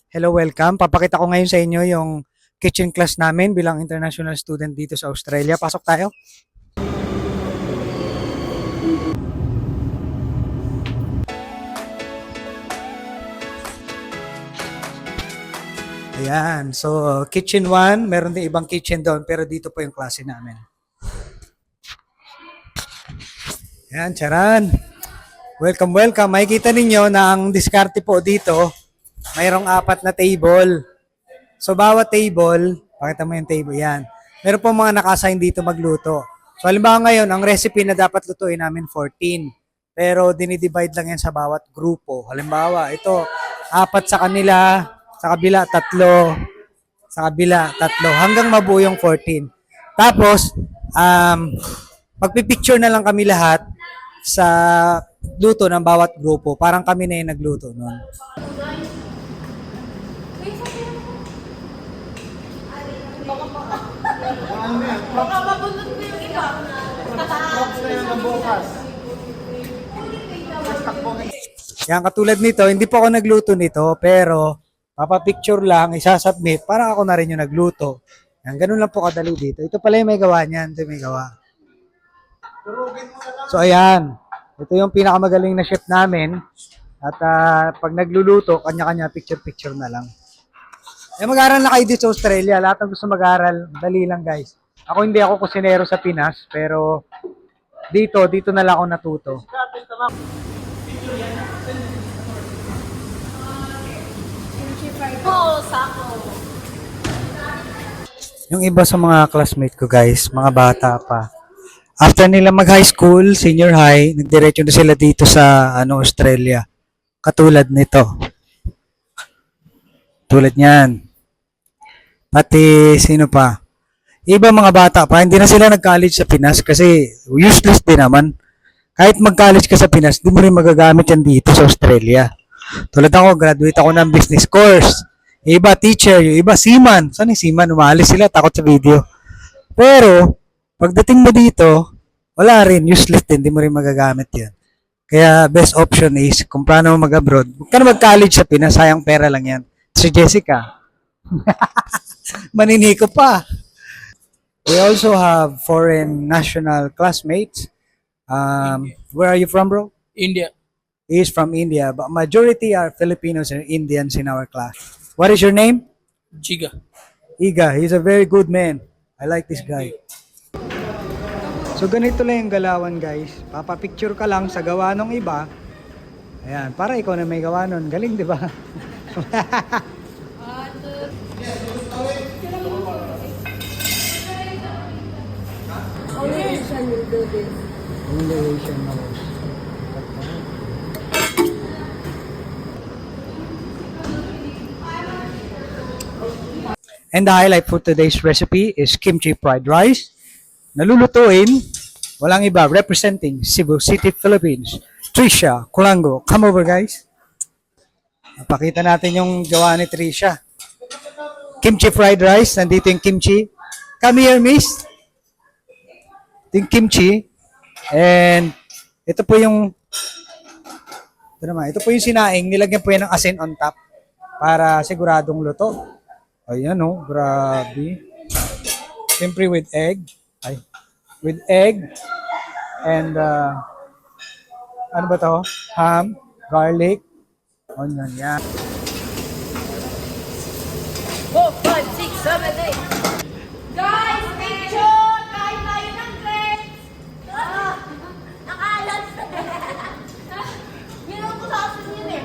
Hello, welcome. Papakita ko ngayon sa inyo yung kitchen class namin bilang international student dito sa Australia. Pasok tayo. Ayan. So, kitchen 1, meron din ibang kitchen doon, pero dito po yung klase namin. Ayan, charan. Welcome, welcome. Makikita ninyo na ang diskarte po dito, mayroong 4 na table. So, bawat table, pakita mo yung table, yan. Meron po mga naka-assign dito magluto. So, halimbawa ngayon, ang recipe na dapat lutuin namin 14. Pero dinidivide lang yan sa bawat grupo. Halimbawa, ito, 4 sa kanila, sa kabila, 3, sa kabila, 3, hanggang mabuo yung 14. Tapos, magpipicture na lang kami lahat sa luto ng bawat grupo. Parang kami na yung nagluto nun. Baka mabunod mo yung iba. Props na yan ng bukas. Yan, katulad nito, hindi po ako nagluto nito, pero papapicture lang, isasubmit, para ako na rin yung nagluto. Yan, ganun lang po kadali dito. Ito pala yung may gawa niyan, ito yung may gawa. So, ayan. Ito yung pinakamagaling na chef namin. At pag nagluluto, kanya-kanya picture-picture na lang. Mag-aral na kayo dito sa Australia. Lahat ng gusto mag-aral, dali lang guys. Ako hindi ako kusinero sa Pinas, pero dito na lang ako natuto. Yung iba sa mga classmate ko guys, mga bata pa. After nila mag-high school, senior high, nagdiretso na sila dito sa Australia. Katulad nito. Tulad niyan. Pati sino pa? Iba mga bata pa, hindi na sila nag-college sa Pinas kasi useless din naman. Kahit mag-college ka sa Pinas, di mo rin magagamit yan dito sa Australia. Tulad ako, graduate ako ng business course. Iba teacher, yung iba seaman. Saan yung seaman? Umalis sila, takot sa video. Pero, pagdating mo dito, wala rin, useless din, di mo rin magagamit yan. Kaya best option is, kung paano mo mag-abroad, huwag ka na mag-college sa Pinas, sayang pera lang yan. Si Jessica, maniniko pa. We also have foreign national classmates. Where are you from, bro? India. He is from India, but majority are Filipinos and Indians in our class. What is your name? Jiga. Iga. He's a very good man. I like this guy. So ganito lang yung galawan guys. Papapicture ka lang sa gawa ng iba. Ayan, para ikaw na may gawa nun. Galing, di ba? Only Asian will do this. Only Asian knows. And the highlight for today's recipe is kimchi fried rice. Nalulutuin, walang iba, representing Cebu City, Philippines. Trisha Kulango. Come over guys. Pakita natin yung gawa ni Trisha. Kimchi fried rice. Nandito yung kimchi. Come here, miss. Ito yung kimchi. And ito po yung sinaing. Nilagyan po yan ng asin on top para siguradong luto. Ayan oh, grabe. Siyempre with egg. With egg. And ano ba to? Ham, garlic, onion. Yan. 4, 5, 6, 7, 8. Guys, picture! Kain tayo ng grapes! Nakalat! Minum ko sa asin yun eh.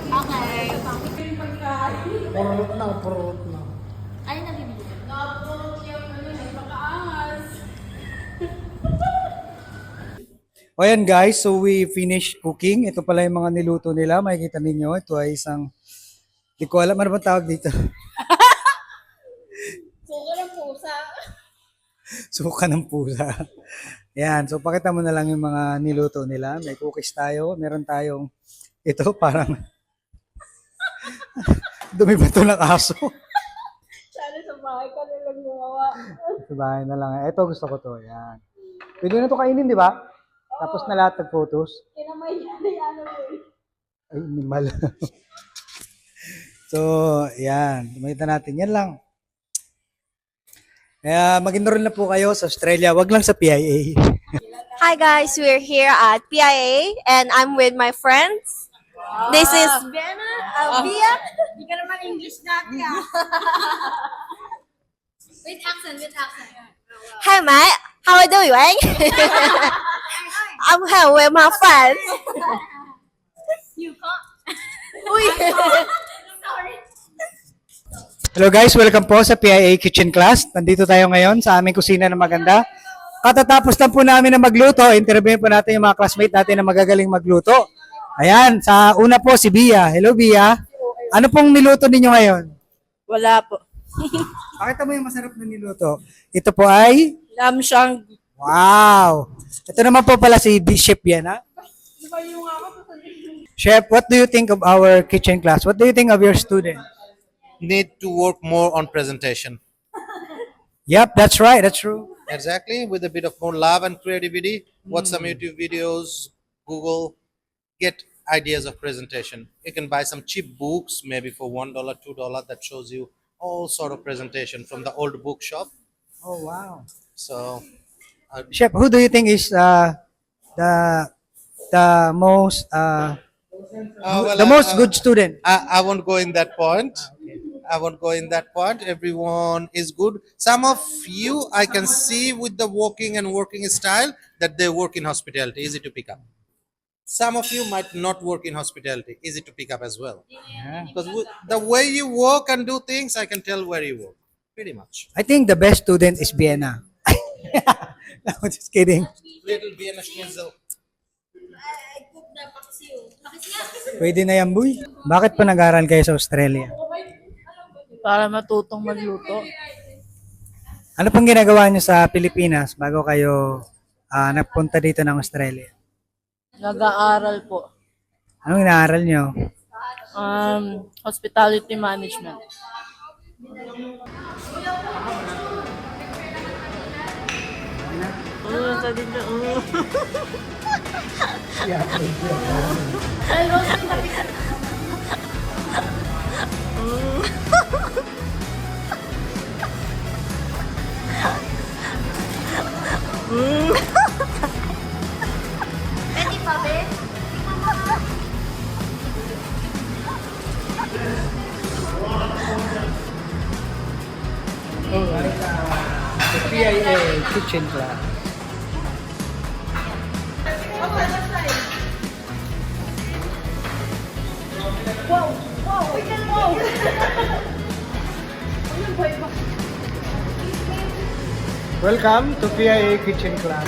Okay. Purot na. Ay, nabibili. Napurot yung pagkaangas. O yan guys, so we finished cooking. Ito pala yung mga niluto nila. Makikita ninyo, ito ay isang, di ko alam, ano ba tawag dito? Suka ng pusa. Suka ng pusa. Yan, so pakita mo na lang yung mga niluto nila. May cookies tayo, meron tayong, ito parang, dumi ba ito ng aso? Sana sa bahay ka nilang gumawa. Sa bahay na lang. Ito gusto ko to, yan. Pwede na ito kainin, di ba? Tapos na lahat ng photos. Kinamay yan na yan. Ay, animal. So, yan. Tumita natin. Yan lang. Kaya mag-enroll na po kayo sa Australia. Wag lang sa PIA. Hi guys, we're here at PIA and I'm with my friends. This is Vienna, Via. Hindi ka naman English dati ah. With accent. Hey mate, how are you doing? I'm here with my friends. You can't. Uy. Sorry. Hello guys, welcome po sa PIA Kitchen Class. Nandito tayo ngayon sa aming kusina na maganda. Katatapos lang po namin na magluto. Interviewin po natin yung mga classmate natin na magagaling magluto. Ayan, sa una po si Bia. Hello Bia. Ano pong niluto ninyo ngayon? Wala po. Pakita mo yung masarap na niluto. Ito po ay... Lam siyang Wow! Ito naman po pala si Chef Vienna. Chef, what do you think of our kitchen class? What do you think of your students? Need to work more on presentation. Yep, that's right. That's true. Exactly, with a bit of more love and creativity. Watch some YouTube videos, Google, get ideas of presentation. You can buy some cheap books, maybe for $1, $2, that shows you all sort of presentation from the old bookshop. Oh, wow. So, Chef, who do you think is the most the most good student? I won't go in that point. I won't go in that point. Everyone is good. Some of you I can see with the walking and working style that they work in hospitality, easy to pick up. Some of you might not work in hospitality, easy to pick up as well. Because the way you work and do things, I can tell where you work, pretty much. I think the best student is Vienna. No, just kidding. Little Vienna Schnitzel. Pwede na yan, boy. Bakit pa nag-aral kayo sa Australia? para matutong magluto. Ano pong ginagawa niyo sa Pilipinas bago kayo nagpunta dito ng Australia? Nag-aaral po. Anong inaaral niyo? Hospitality management. Pwede pa, be? The PIA kitchen class. Welcome to PIA kitchen class.